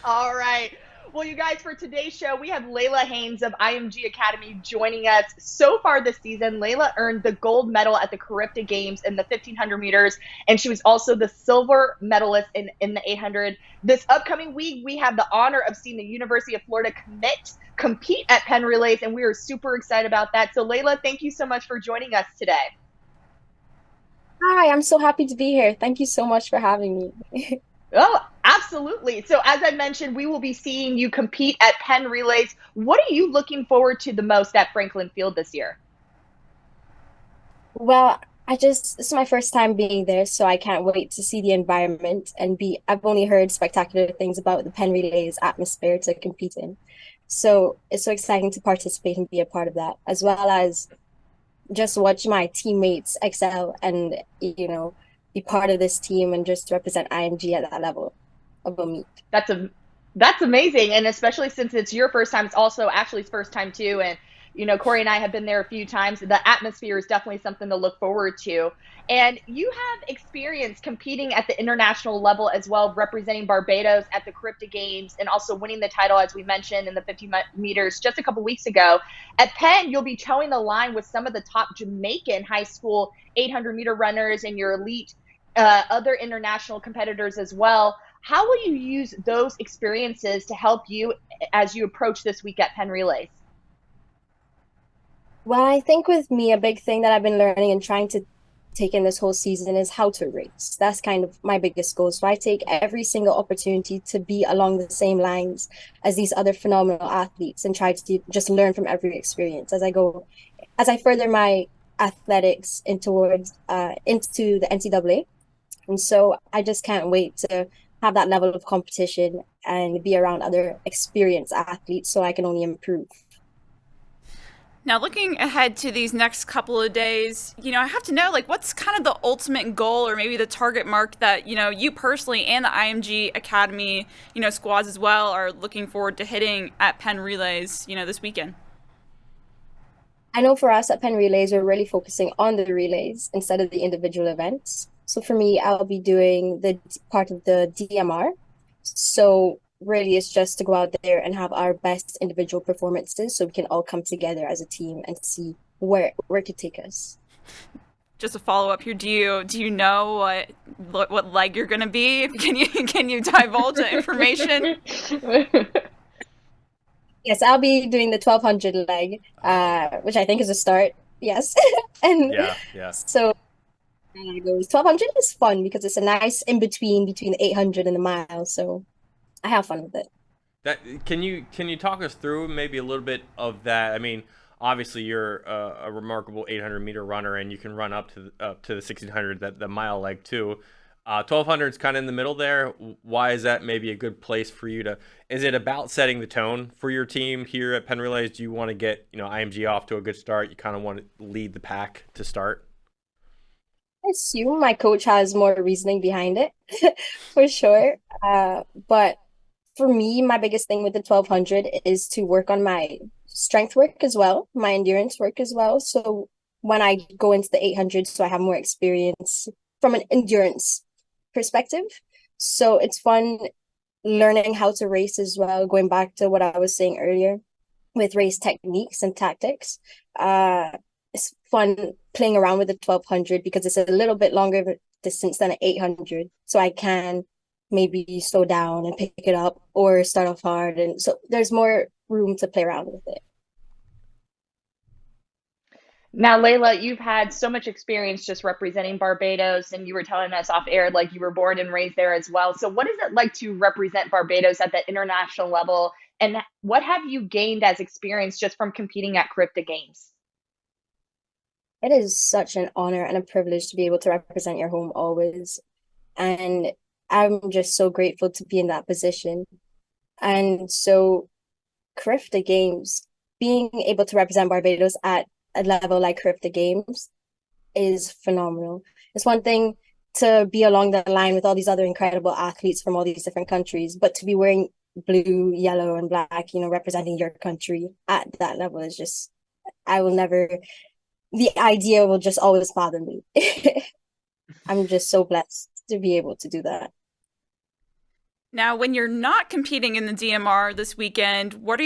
All right. Well, you guys, for today's show, we have Layla Haynes of IMG Academy joining us. So far this season, Layla earned the gold medal at the Caribta Games in the 1500 meters, and she was also the silver medalist in the 800. This upcoming week, we have the honor of seeing the University of Florida compete at Penn Relays, and we are super excited about that. So, Layla, thank you so much for joining us today. Hi, I'm so happy to be here. Thank you so much for having me. Oh, absolutely. So, as I mentioned, we will be seeing you compete at Penn Relays. What are you looking forward to the most at Franklin Field this year? Well, this is my first time being there, so I can't wait to see the environment and I've only heard spectacular things about the Penn Relays atmosphere to compete in. So it's so exciting to participate and be a part of that, as well as just watch my teammates excel and, be part of this team and just represent IMG at that level of a meet. That's a that's amazing, and especially since it's your first time, it's also Ashley's first time too. And Cory and I have been there a few times. The atmosphere is definitely something to look forward to. And you have experience competing at the international level as well, representing Barbados at the Caribta Games, and also winning the title, as we mentioned, in the 50 meters just a couple weeks ago. At Penn, you'll be towing the line with some of the top Jamaican high school 800-meter runners and your elite other international competitors as well. How will you use those experiences to help you as you approach this week at Penn Relays? Well, I think with me, a big thing that I've been learning and trying to take in this whole season is how to race. That's kind of my biggest goal. So I take every single opportunity to be along the same lines as these other phenomenal athletes and try to just learn from every experience as I go, as I further my athletics into the NCAA. And so I just can't wait to have that level of competition and be around other experienced athletes so I can only improve. Now, looking ahead to these next couple of days, I have to know, like, what's kind of the ultimate goal or maybe the target mark that, you personally and the IMG Academy, squads as well are looking forward to hitting at Penn Relays, this weekend? I know for us at Penn Relays, we're really focusing on the relays instead of the individual events. So for me, I'll be doing the part of the DMR. So really, it's just to go out there and have our best individual performances so we can all come together as a team and see where it could take us. Just a follow up here. Do you know what leg you're gonna be? Can you divulge that information? Yes, I'll be doing the 1200 leg, Oh, which I think is a start. Yes. And yeah, yeah. so it goes 1200 is fun because it's a nice in between the 800 and the mile. So I have fun with it. That can you talk us through maybe a little bit of that? I mean, obviously you're a remarkable 800-meter runner, and you can run up to the 1600, that the mile leg too. 1200 is kind of in the middle there. Why is that maybe a good place for you to? Is it about setting the tone for your team here at Penn Relays? Do you want to get IMG off to a good start? You kind of want to lead the pack to start. I assume my coach has more reasoning behind it for sure. But for me, my biggest thing with the 1200 is to work on my strength work as well, my endurance work as well. So when I go into the 800, so I have more experience from an endurance perspective. So it's fun learning how to race as well, going back to what I was saying earlier with race techniques and tactics. Uh, it's fun playing around with the 1200 because it's a little bit longer of a distance than an 800. So I can maybe slow down and pick it up or start off hard. And so there's more room to play around with it. Now, Layla, you've had so much experience just representing Barbados, and you were telling us off air like you were born and raised there as well. So, what is it like to represent Barbados at the international level? And what have you gained as experience just from competing at Caribta Games? It is such an honor and a privilege to be able to represent your home always. And I'm just so grateful to be in that position. And so CRIFTA Games, being able to represent Barbados at a level like CRIFTA Games is phenomenal. It's one thing to be along the line with all these other incredible athletes from all these different countries, but to be wearing blue, yellow, and black, representing your country at that level is just, I will never, the idea will just always bother me. I'm just so blessed to be able to do that. Now, when you're not competing in the DMR this weekend, what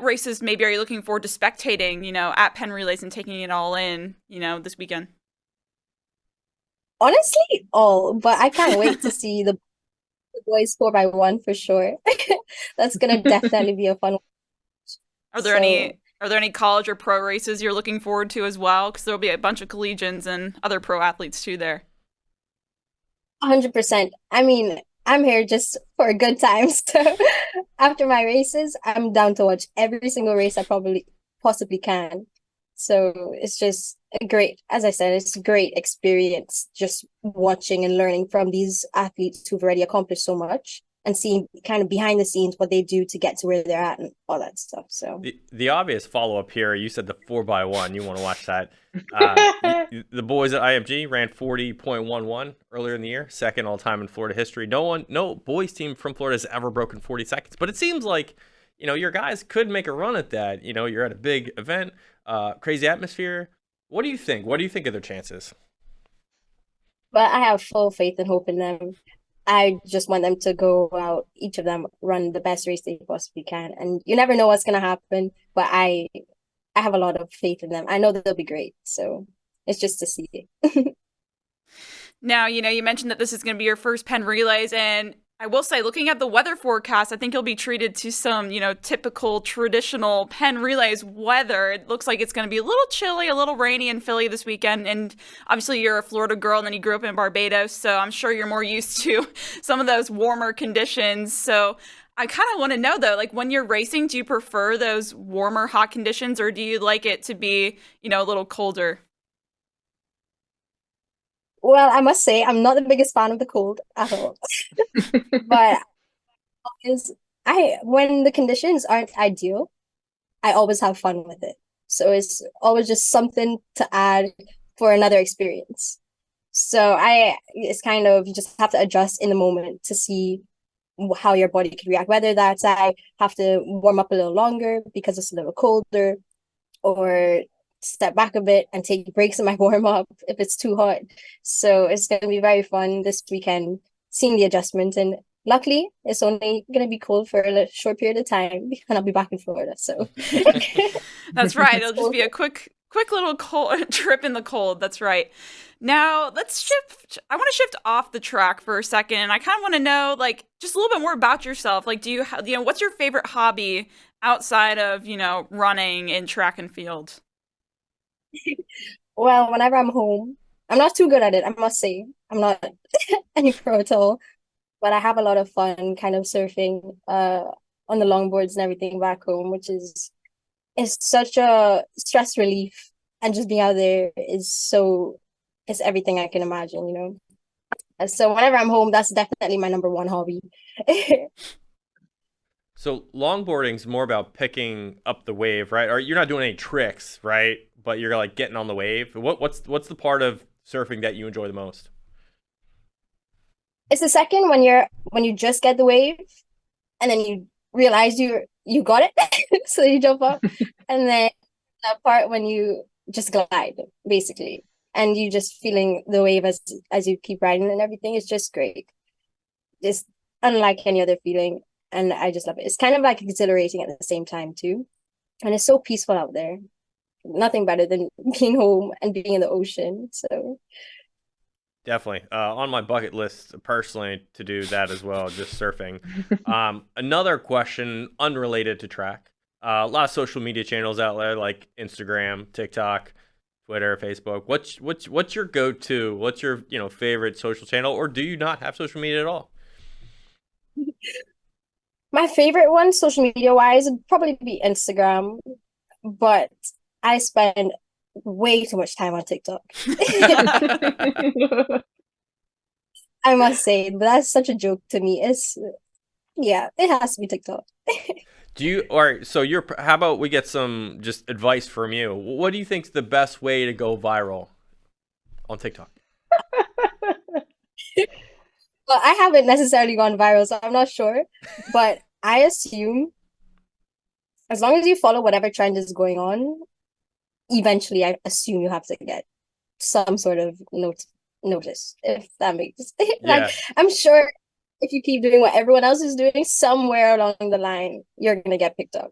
races maybe are you looking forward to spectating, at Penn Relays and taking it all in, this weekend? Honestly, all, but I can't wait to see the boys 4x1 for sure. That's gonna definitely be a fun one. Are there So any college or pro races you're looking forward to as well? Because there'll be a bunch of collegians and other pro athletes too there. 100%. I mean, I'm here just for a good time. So after my races, I'm down to watch every single race I probably possibly can. So it's just a great, as I said, it's a great experience just watching and learning from these athletes who've already accomplished so much and seeing kind of behind the scenes what they do to get to where they're at and all that stuff. So The obvious follow up here, you said the 4x1. You want to watch that? The boys at IMG ran 40.11 earlier in the year, second all time in Florida history. No boys team from Florida has ever broken 40 seconds. But it seems like your guys could make a run at that. You're at a big event, crazy atmosphere. What do you think? What do you think of their chances? but I have full faith and hope in them. I just want them to go out, each of them run the best race they possibly can. And you never know what's gonna happen, but I have a lot of faith in them. I know that they'll be great. So it's just to see. Now, you mentioned that this is going to be your first Penn Relays, and I will say, looking at the weather forecast, I think you'll be treated to some, typical traditional Penn Relays weather. It looks like it's going to be a little chilly, a little rainy in Philly this weekend, and obviously you're a Florida girl and then you grew up in Barbados, so I'm sure you're more used to some of those warmer conditions. So I kind of want to know, though, like when you're racing, do you prefer those warmer, hot conditions, or do you like it to be, a little colder? Well, I must say I'm not the biggest fan of the cold at all. But is I when the conditions aren't ideal, I always have fun with it. So it's always just something to add for another experience. So it's kind of you just have to adjust in the moment to see how your body could react. Whether that's I have to warm up a little longer because it's a little colder, or step back a bit and take breaks in my warm up if it's too hot. So it's going to be very fun this weekend seeing the adjustment. And luckily, it's only going to be cold for a short period of time and I'll be back in Florida. So That's right. It'll just be a quick little cold trip in the cold. That's right. Now let's shift. I want to shift off the track for a second, and I kind of want to know, like, just a little bit more about yourself. Like, what's your favorite hobby outside of running in track and field? Well, whenever I'm home, I'm not too good at it, I must say. I'm not any pro at all, but I have a lot of fun kind of surfing on the longboards and everything back home, which is such a stress relief. And just being out there is everything I can imagine. And so whenever I'm home, that's definitely my number one hobby. So longboarding's more about picking up the wave, right? Or you're not doing any tricks, right? But you're like getting on the wave. What's the part of surfing that you enjoy the most? It's the second when you just get the wave and then you realize you got it. So you jump up. And then that part when you just glide, basically. And you just feeling the wave as you keep riding and everything is just great. It's unlike any other feeling. And I just love it. It's kind of like exhilarating at the same time too. And it's so peaceful out there. Nothing better than being home and being in the ocean. So Definitely. On my bucket list personally to do that as well, just surfing. Another question unrelated to track. A lot of social media channels out there like Instagram, TikTok, Twitter, Facebook. What's your go-to? What's your favorite social channel, or do you not have social media at all? my favorite one, social media wise, would probably be Instagram, but I spend way too much time on TikTok. I must say, but that's such a joke to me. Yeah, it has to be TikTok. All right, so how about we get some just advice from you? What do you think's the best way to go viral on TikTok? Well, I haven't necessarily gone viral, so I'm not sure. But I assume as long as you follow whatever trend is going on, eventually I assume you have to get some sort of notice, if that makes like Yeah. I'm sure if you keep doing what everyone else is doing, somewhere along the line, you're gonna get picked up.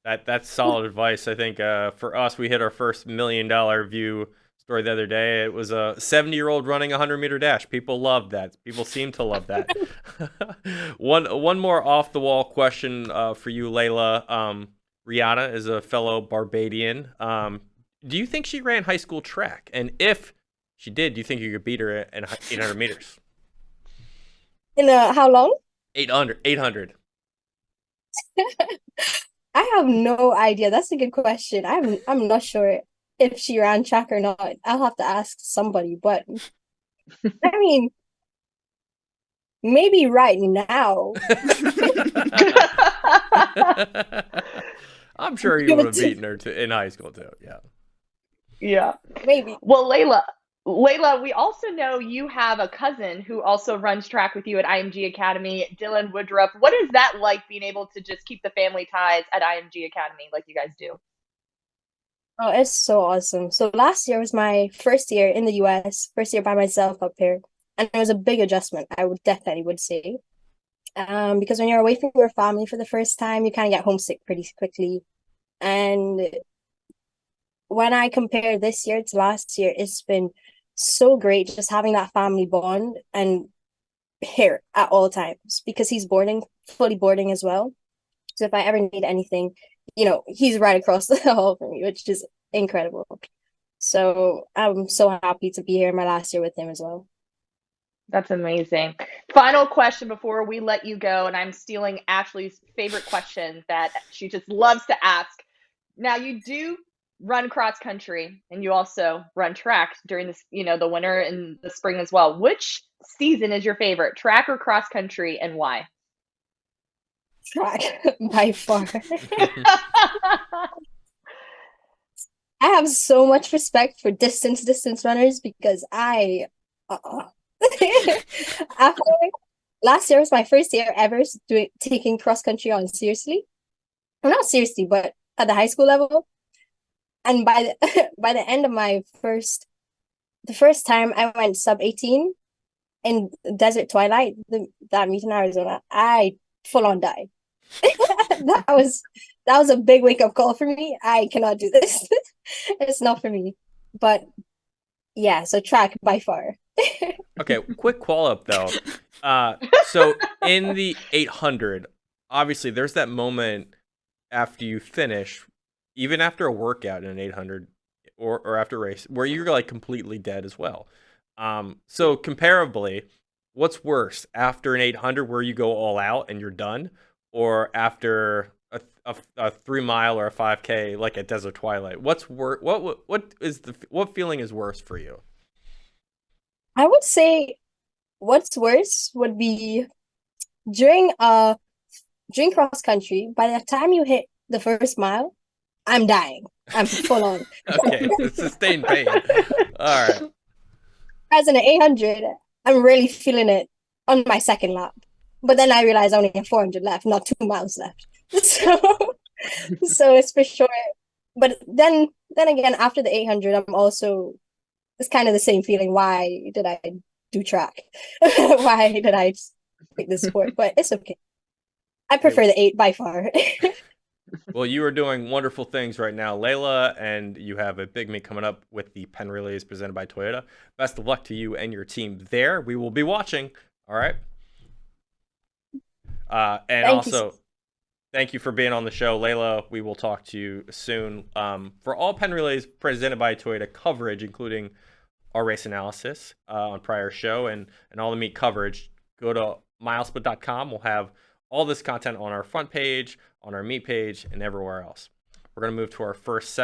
That's solid advice. I think for us, we hit our first $1 million view story the other day. It was a 70-year-old running a 100-meter dash. People love that. People seem to love that. One more off the wall question for you, Layla. Rihanna is a fellow Barbadian. Do you think she ran high school track? And if she did, do you think you could beat her in 800 meters? In how long? 800. 800. I have no idea. That's a good question. I'm not sure if she ran track or not. I'll have to ask somebody. But I mean, maybe right now. I'm sure you would have beaten her in high school too. Yeah. Yeah. Maybe. Well, Layla, we also know you have a cousin who also runs track with you at IMG Academy, Dylan Woodruff. What is that like, being able to just keep the family ties at IMG Academy like you guys do? Oh, it's so awesome. So last year was my first year in the US, first year by myself up here. And it was a big adjustment, I would definitely would say. Because when you're away from your family for the first time, you kind of get homesick pretty quickly. And when I compare this year to last year, it's been so great just having that family bond and here at all times because he's fully boarding as well. So if I ever need anything, he's right across the hall from me, which is incredible. So I'm so happy to be here in my last year with him as well. That's amazing. Final question before we let you go, and I'm stealing Ashley's favorite question that she just loves to ask. Now, you do run cross country and you also run track during this, the winter and the spring as well. Which season is your favorite, track or cross country, and why? Track by far. I have so much respect for distance runners because after last year was my first year ever taking cross country on seriously. Well, not seriously, but at the high school level. And by the end of the first time I went sub-18 in Desert Twilight, that meet in Arizona, I full on died. that was a big wake up call for me. I cannot do this. It's not for me. But yeah, so track by far. Okay, quick follow up though. So in the 800, obviously there's that moment after you finish, even after a workout in an 800 or after a race, where you're like completely dead as well. So comparably, what's worse, after an 800 where you go all out and you're done, or after a 3 mile or a 5K like at Desert Twilight? What's what feeling is worse for you? I would say what's worse would be during cross country, by the time you hit the first mile, I'm dying. I'm full on. Okay, sustained pain. All right. As in an 800, I'm really feeling it on my second lap. But then I realized I only have 400 left, not 2 miles left. So it's for sure. But then again, after the 800, it's kind of the same feeling. Why did I do track? Why did I pick this sport? But it's okay. I prefer the 8 by far. Well, you are doing wonderful things right now, Layla, and you have a big meet coming up with the Penn Relays presented by Toyota. Best of luck to you and your team there. We will be watching. All right. Thank you for being on the show, Layla. We will talk to you soon. For all Penn Relays presented by Toyota coverage, including our race analysis on prior show and all the meet coverage, go to MileSplit.com. We'll have all this content on our front page, on our meet page, and everywhere else. We're going to move to our first segment.